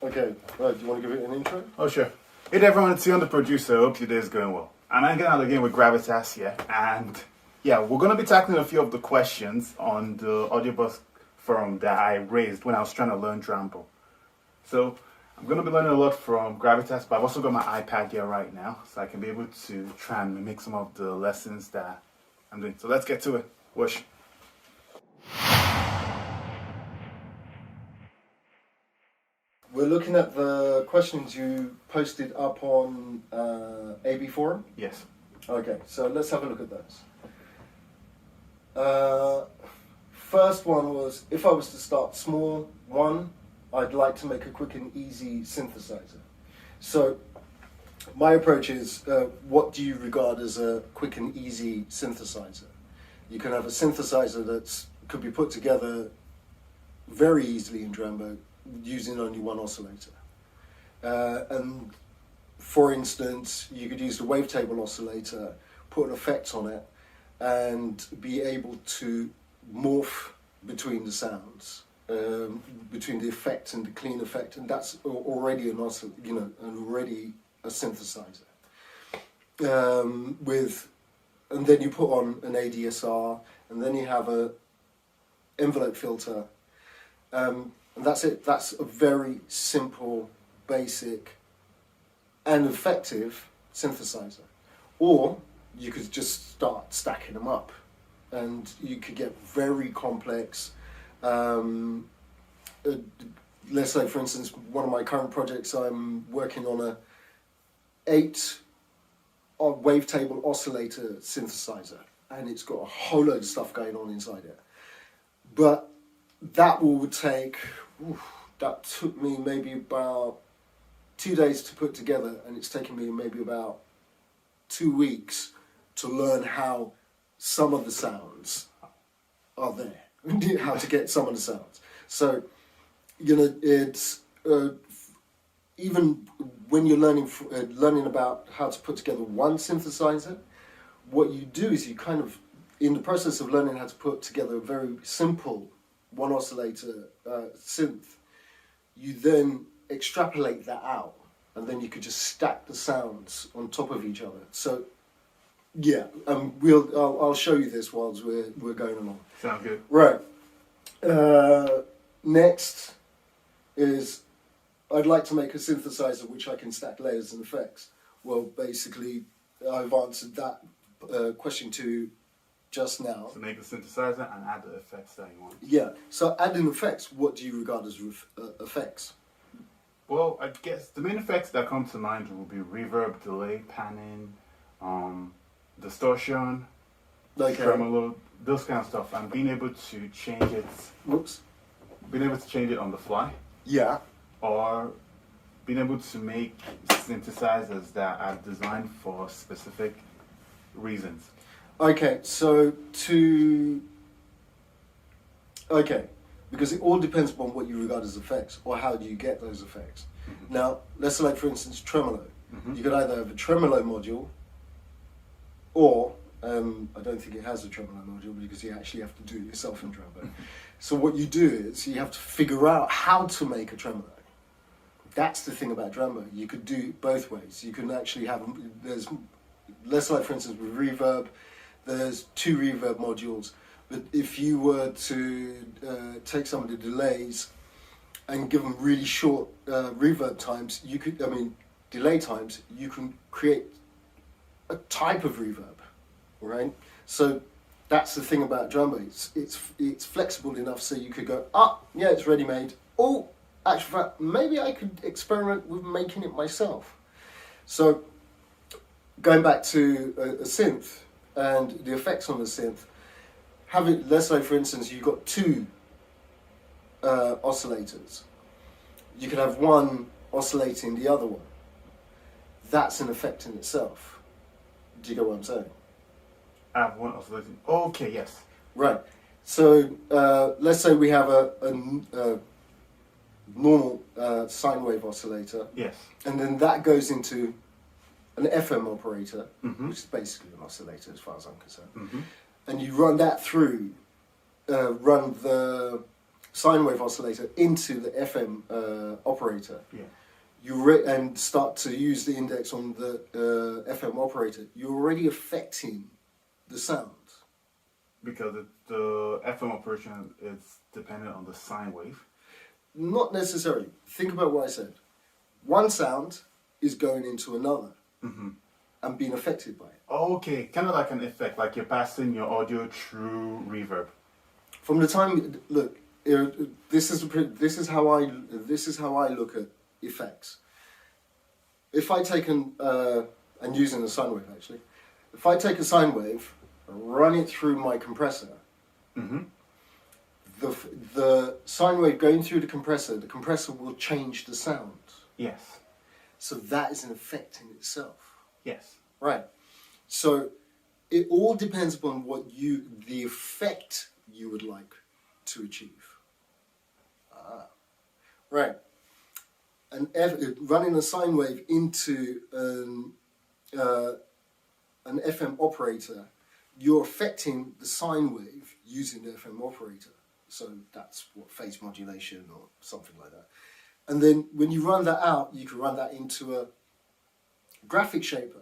Okay, right, do you want to give it an intro? Oh, sure. Hey everyone, it's Ian, the producer. Hope your day is going well. And I'm getting out again with Gravitas here. And yeah, we're going to be tackling a few of the questions on the Audiobus forum that I raised when I was trying to learn Drambo. So I'm going to be learning a lot from Gravitas, but I've also got my iPad here right now, so I can be able to try and mimic some of the lessons that I'm doing. So let's get to it. Wish. We're looking at the questions you posted up on AB Forum. Yes. Okay, so let's have a look at those. First one was, if I was to start small, I'd like to make a quick and easy synthesizer. So my approach is, what do you regard as a quick and easy synthesizer? You can have a synthesizer that could be put together very easily in Drambo using only one oscillator. And for instance, you could use the wavetable oscillator, put an effect on it, and be able to morph between the sounds, between the effect and the clean effect, and that's already already a synthesizer. And then you put on an ADSR, and then you have a envelope filter. And that's it. That's a very simple, basic, and effective synthesizer. Or you could just start stacking them up, and you could get very complex. Let's say, for instance, one of my current projects, I'm working on a 8 wavetable oscillator synthesizer, and it's got a whole load of stuff going on inside it. But that took me maybe about 2 days to put together, and it's taken me maybe about 2 weeks to learn how some of the sounds are there, how to get some of the sounds. So, it's even when you're learning about how to put together one synthesizer, what you do is you kind of, in the process of learning how to put together a very simple one oscillator synth, you then extrapolate that out, and then you could just stack the sounds on top of each other. So, yeah, I'll show you this whilst we're going along. Sound good. Right. Next is, I'd like to make a synthesizer which I can stack layers and effects. Well, basically, I've answered that question to just now. So make a synthesizer and add the effects that you want. Yeah, so adding effects, what do you regard as effects? Well, I guess the main effects that come to mind will be reverb, delay, panning, distortion, tremolo, those kind of stuff, and being able to change it. Being able to change it on the fly. Yeah. Or being able to make synthesizers that are designed for specific reasons. Okay, because it all depends upon what you regard as effects, or how do you get those effects. Mm-hmm. Now, let's select, for instance, tremolo. Mm-hmm. You could either have a tremolo module, or, I don't think it has a tremolo module because you actually have to do it yourself in Drambo. So what you do is, you have to figure out how to make a tremolo. That's the thing about Drambo. You could do it both ways. You can actually have, let's select, for instance, with reverb, there's 2 reverb modules, but if you were to take some of the delays and give them really short reverb times, delay times, you can create a type of reverb, right? So that's the thing about Drambo. It's flexible enough so you could go, yeah, it's ready-made. Oh, actually, maybe I could experiment with making it myself. So going back to a synth, and the effects on the synth, let's say, for instance, you've got 2 oscillators. You could have one oscillating the other one. That's an effect in itself. Do you get what I'm saying? I have one oscillating. Okay, yes. Right. So let's say we have a normal sine wave oscillator. Yes. And then that goes into an FM operator, mm-hmm. which is basically an oscillator as far as I'm concerned. Mm-hmm. And you run that through, run the sine wave oscillator into the FM operator, Yeah. and start to use the index on the FM operator, you're already affecting the sound. Because the FM operation is dependent on the sine wave. Not necessarily. Think about what I said. One sound is going into another and being affected by it. Okay, kind of like an effect, like you're passing your audio through reverb. From the time, look, this is how I look at effects. If I take and using a sine wave actually, if I take a sine wave, run it through my compressor, the sine wave going through the compressor will change the sound. Yes. So that is an effect in itself. Yes. Right. So it all depends upon the effect you would like to achieve. Right. Running a sine wave into an FM operator, you're affecting the sine wave using the FM operator. So that's what phase modulation or something like that. And then when you run that out, you can run that into a graphic shaper.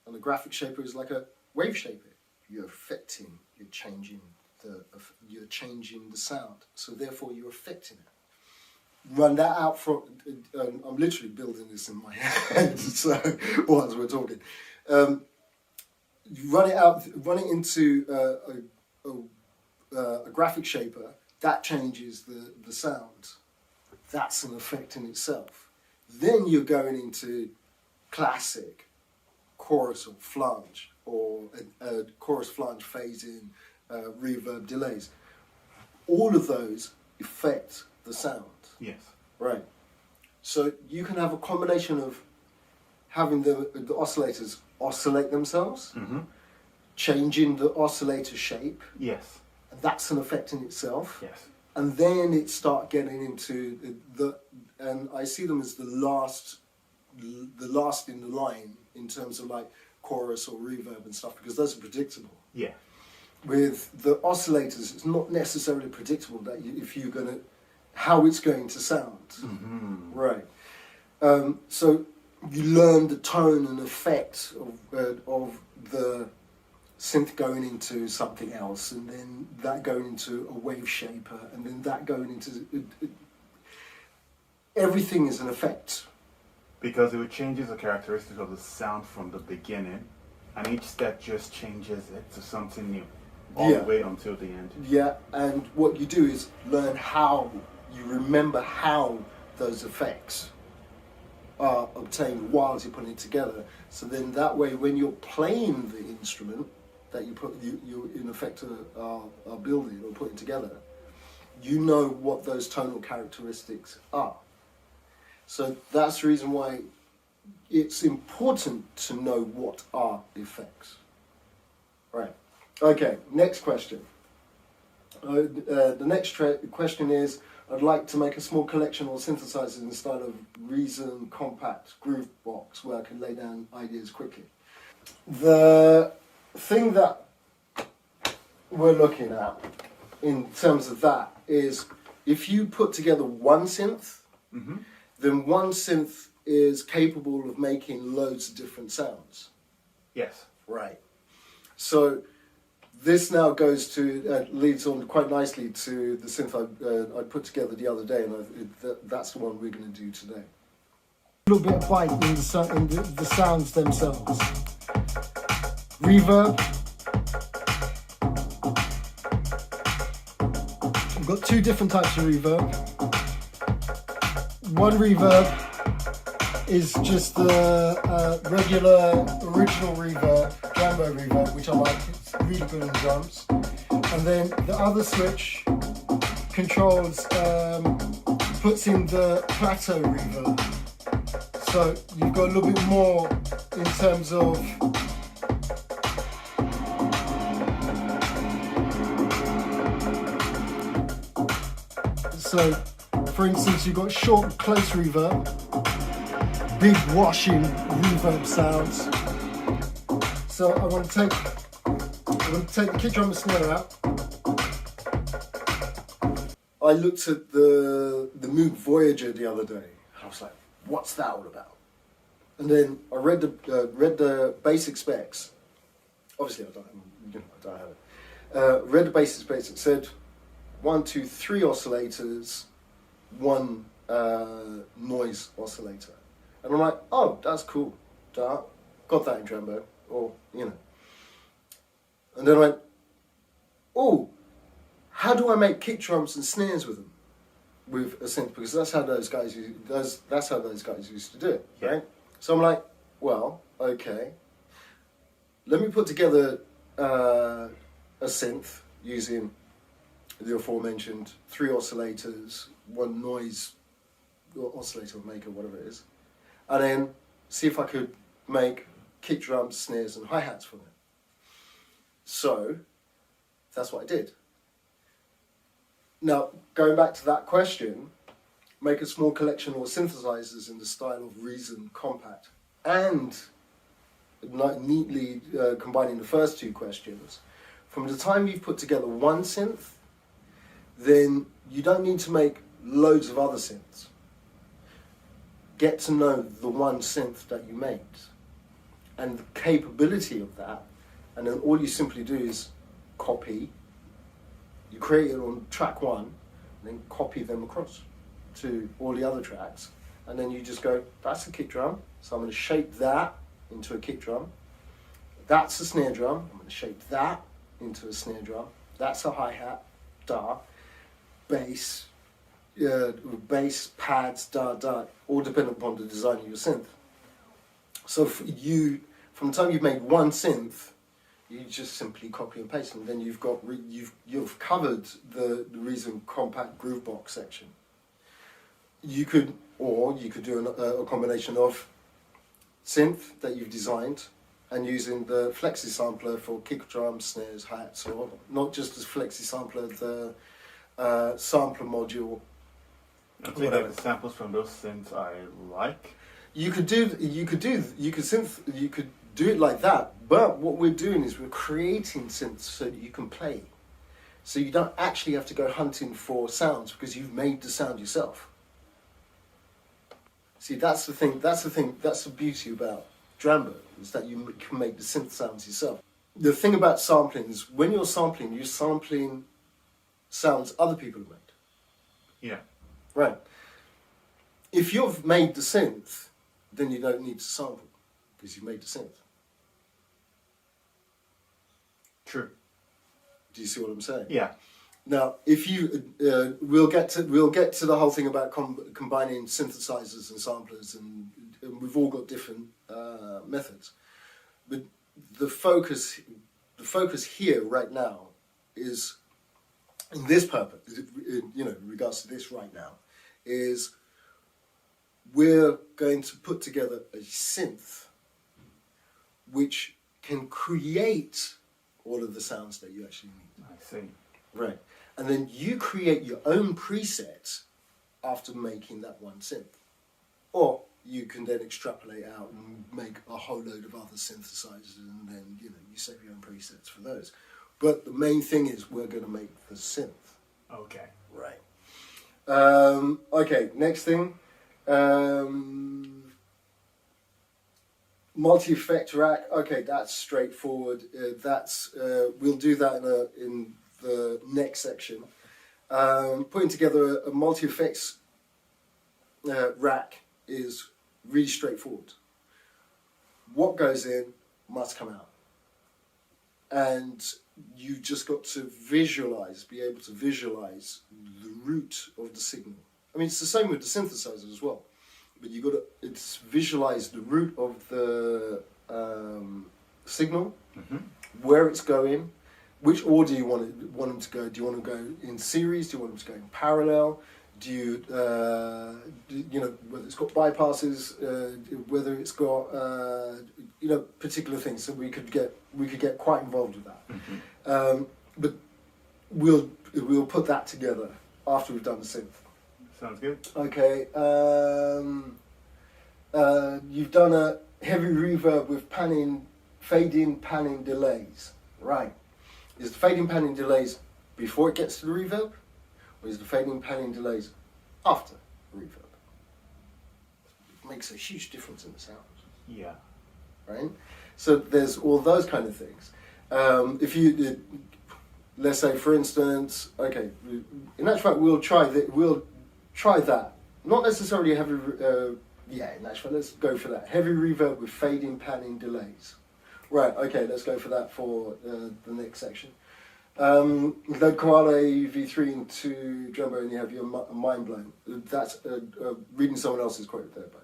And a graphic shaper is like a wave shaper. You're changing the sound. So therefore you're affecting it. Run that out from, I'm literally building this in my head, so whilst we're talking. You run it into a graphic shaper, that changes the sound. That's an effect in itself. Then you're going into classic chorus or flange, or chorus flange phasing, reverb delays. All of those affect the sound. Yes. Right. So you can have a combination of having the oscillators oscillate themselves, changing the oscillator shape. Yes. And that's an effect in itself. Yes. And then it start getting into and I see them as the last in the line in terms of like chorus or reverb and stuff, because those are predictable. Yeah. With the oscillators, it's not necessarily predictable that how it's going to sound. Right. So you learn the tone and effect of the synth going into something else, and then that going into a wave shaper, and then that going into everything is an effect. Because it changes the characteristics of the sound from the beginning, and each step just changes it to something new, all the way until the end. Yeah, and what you do is you remember how those effects are obtained while you're putting it together. So then that way, when you're playing the instrument that you in effect are building or putting together, you know what those tonal characteristics are. So that's the reason why it's important to know what are effects. Right. Okay, next question. The next question is, I'd like to make a small collection of synthesizers in the style of Reason Compact Groove Box where I can lay down ideas quickly. The thing that we're looking at in terms of that is, if you put together one synth, then one synth is capable of making loads of different sounds. Yes. Right. So this now goes to, leads on quite nicely to the synth I put together the other day, and that's the one we're going to do today. A little bit of bite in the sounds themselves. Reverb. We've got two different types of reverb. One reverb is just the regular original reverb, Drambo reverb, which I like. It's really good on drums. And then the other switch controls, puts in the plateau reverb. So you've got a little bit more in terms of so, for instance, you've got short, close reverb, big washing reverb sounds. So I want to take the kick drum and snare out. I looked at the Moog Voyager the other day. I was like, what's that all about? And then I read the basic specs. Obviously, I don't have it. Read the basic specs. It said 1, 2, 3 oscillators, 1 noise oscillator. And I'm like, oh, that's cool. Got that in Drambo, or you know. And then I went, oh, how do I make kick drums and snares with them, with a synth? Because that's how those guys used to do it, right? So I'm like, well, okay. Let me put together a synth using the aforementioned 3 oscillators, 1 noise oscillator maker, whatever it is, and then see if I could make kick drums, snares, and hi-hats from it. So that's what I did. Now, going back to that question, make a small collection of synthesizers in the style of Reason Compact, and neatly combining the first 2 questions. From the time you've put together 1 synth, then you don't need to make loads of other synths. Get to know the 1 synth that you made and the capability of that, and then all you simply do is copy. You create it on track 1, and then copy them across to all the other tracks, and then you just go, that's a kick drum, so I'm going to shape that into a kick drum. That's a snare drum, I'm going to shape that into a snare drum. That's a hi-hat, da. Bass, bass, pads, da, all dependent upon the design of your synth. So from the time you've made 1 synth, you just simply copy and paste, and then you've covered the Reason Compact Groovebox section. You could do a combination of synth that you've designed and using the flexi sampler for kick drums, snares, hi-hats, or not just as flexi sampler, the sampler module. I think that the samples from those synths I like. You could do it like that, but what we're doing is we're creating synths so that you can play. So you don't actually have to go hunting for sounds because you've made the sound yourself. See, that's the thing. That's the beauty about Drambo, is that you can make the synth sounds yourself. The thing about sampling is when you're sampling sounds other people have made. Yeah. Right. If you've made the synth, then you don't need to sample because you've made the synth. True. Do you see what I'm saying? Yeah. Now, if you, we'll get to the whole thing about combining synthesizers and samplers, and we've all got different methods. But the focus here right now is, in this purpose, in regards to this right now, is we're going to put together a synth which can create all of the sounds that you actually need. I see. Right. And then you create your own preset after making that 1 synth. Or you can then extrapolate out and make a whole load of other synthesizers, and then you save your own presets for those. But the main thing is we're going to make the synth. Okay. Right. Okay, next thing. Multi-effect rack. Okay, that's straightforward. We'll do that in the next section. Putting together a multi-effects rack is really straightforward. What goes in must come out. And you just got to be able to visualize the root of the signal. I mean, it's the same with the synthesizer as well. But you got to visualize the root of the signal, where it's going, which order you want them to go. Do you want to go in series? Do you want them to go in parallel? Do you, whether it's got bypasses, whether it's got, particular things. So we could get quite involved with that. But we'll put that together after we've done the synth. Sounds good. Okay. You've done a heavy reverb with fade-in, panning delays. Right. Is the fade-in, panning delays before it gets to the reverb? or is the fading, panning, delays after reverb? It makes a huge difference in the sound. Yeah. Right? So there's all those kind of things. If you, let's say for instance, okay, in actual fact we'll try that. Not necessarily heavy, in actual fact let's go for that. Heavy reverb with fading, panning, delays. Right, okay, let's go for that for the next section. The Koala AUV3 into Drambo and you have your mind blown. That's reading someone else's quote there, by the way.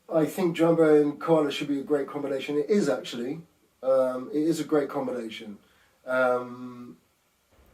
I think Drambo and Koala should be a great combination. It is actually. It is a great combination.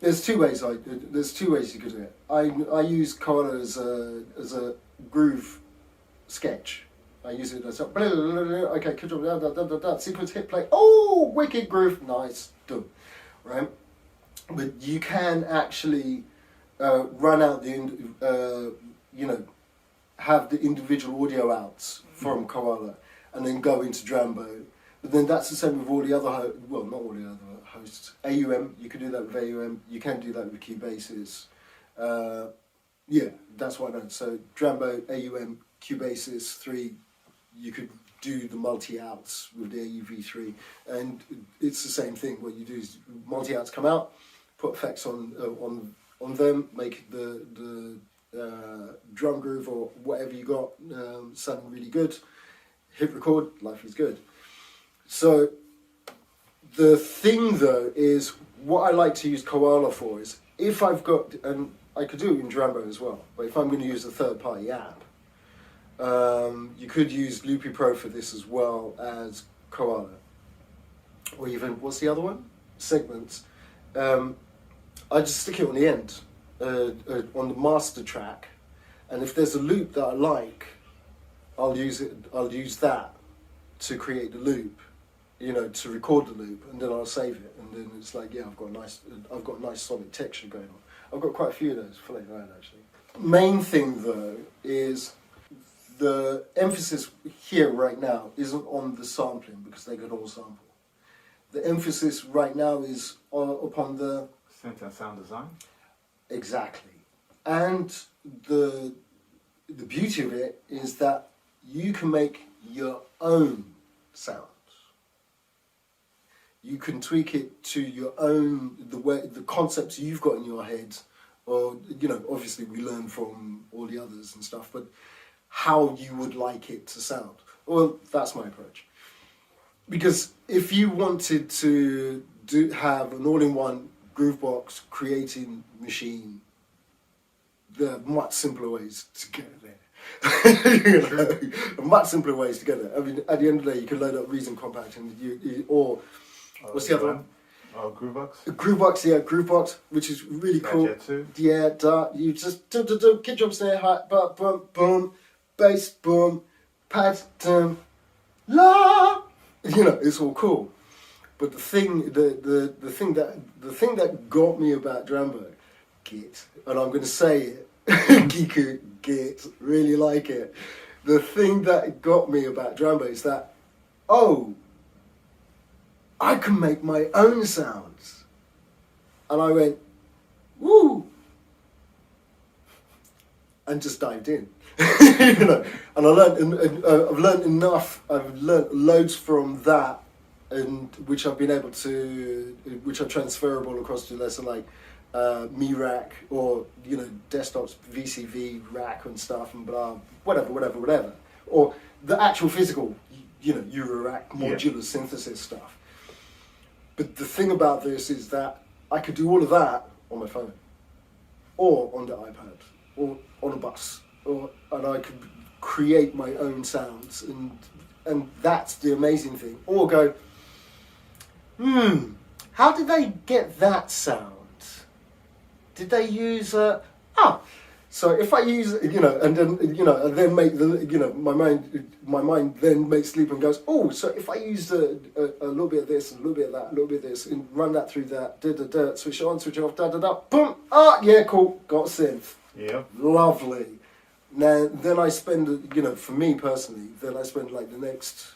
There's two ways you could do it. I use Koala as a groove sketch. I use it as okay, sequence hit play. Oh, wicked groove, nice, done, right? But you can actually run out the have the individual audio outs from Koala and then go into Drambo. But then that's the same with all the other, not all the other hosts. AUM, you can do that with AUM. You can do that with Cubases. That's what I know. So Drambo, AUM, Cubases 3, you could do the multi-outs with the AUV3. And it's the same thing. What you do is multi-outs come out, put effects on them, make the drum groove or whatever you got sounding really good. Hit record, life is good. So the thing though is what I like to use Koala for is if I've got, and I could do it in Drambo as well, but if I'm going to use a third party app, you could use Loopy Pro for this as well as Koala. Or even, what's the other one? Segments. I just stick it on the end, on the master track, and if there's a loop that I like, I'll use that to create the loop, to record the loop, and then I'll save it, and then it's like, I've got a nice solid texture going on. I've got quite a few of those for later on actually. Main thing though is the emphasis here right now isn't on the sampling because they could all sample. The emphasis right now is upon the synth and sound design. Exactly, and the beauty of it is that you can make your own sounds. You can tweak it to your own, the concepts you've got in your head, or obviously we learn from all the others and stuff, but how you would like it to sound. Well, that's my approach. Because if you wanted to have an all-in-one groovebox creating machine, there are much simpler ways to get there. Much simpler ways to get there. I mean, at the end of the day, you can load up Reason Compact and or what's the other one? Oh, Groovebox. Groovebox, which is really cool. Yeah, you just kid drum snare, hi, boom, boom, bass, boom, pad, la. It's all cool. But the thing that got me about Drambo, Git, and I'm going to say it, Giku, Git, really like it. The thing that got me about Drambo is that, I can make my own sounds. And I went, woo! And just dived in. And I learned, I've learned enough, I've learned loads from that, and which I've been able to, which are transferable across to lesser like Mi Rack or desktops, VCV rack and stuff and blah, whatever, or the actual physical Eurorack modular synthesis stuff. But the thing about this is that I could do all of that on my phone, or on the iPad, or on a bus, and I could create my own sounds, and that's the amazing thing. Or go, how did they get that sound? Did they use so if I use and then make my mind then makes sleep and goes, so if I use a little bit of this and a little bit of that, a little bit of this, and run that through that, switch it on, switch it off, boom, yeah, cool, got a synth. Yeah. Lovely. Now then I spend for me personally, then I spend like the next,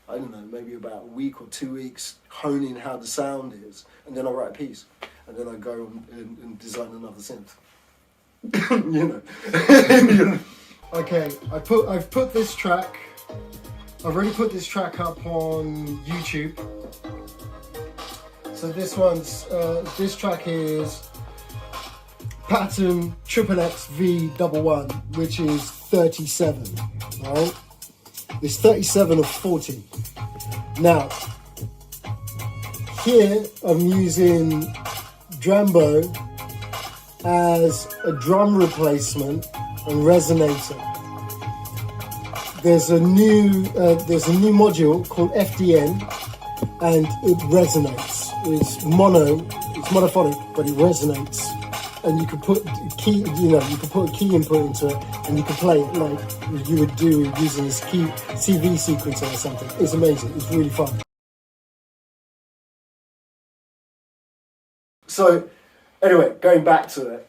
I don't know, maybe about a week or 2 weeks honing how the sound is, and then I'll write a piece. and then I go and design another synth. You know. Okay, I've put this track. I've already put this track up on YouTube. So this track is pattern XXXV11, which is 37. Right? It's 37 of 40. Now, here I'm using Drambo as a drum replacement and resonator. There's a new module called FDN, and it resonates. It's monophonic, but it resonates. And you can put a key input into it, and you can play it like you would do using this key CV sequencer or something. It's amazing. It's really fun. So, anyway, going back to it,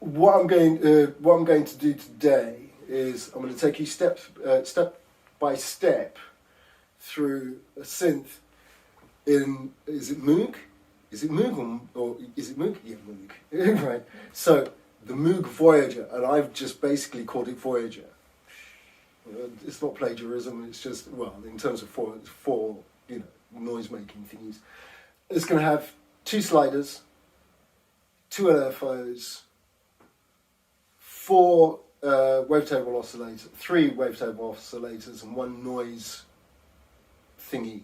what I'm going to do today is I'm going to take you step by step through a synth in, is it Moog? Is it Moog or is it Moog? Yeah, Moog. Right. So the Moog Voyager, and I've just basically called it Voyager. It's not plagiarism. It's just, well, in terms of for noise making things, it's going to have 2 sliders, 2 LFOs, 4 wavetable oscillators, 3 wavetable oscillators, and 1 noise thingy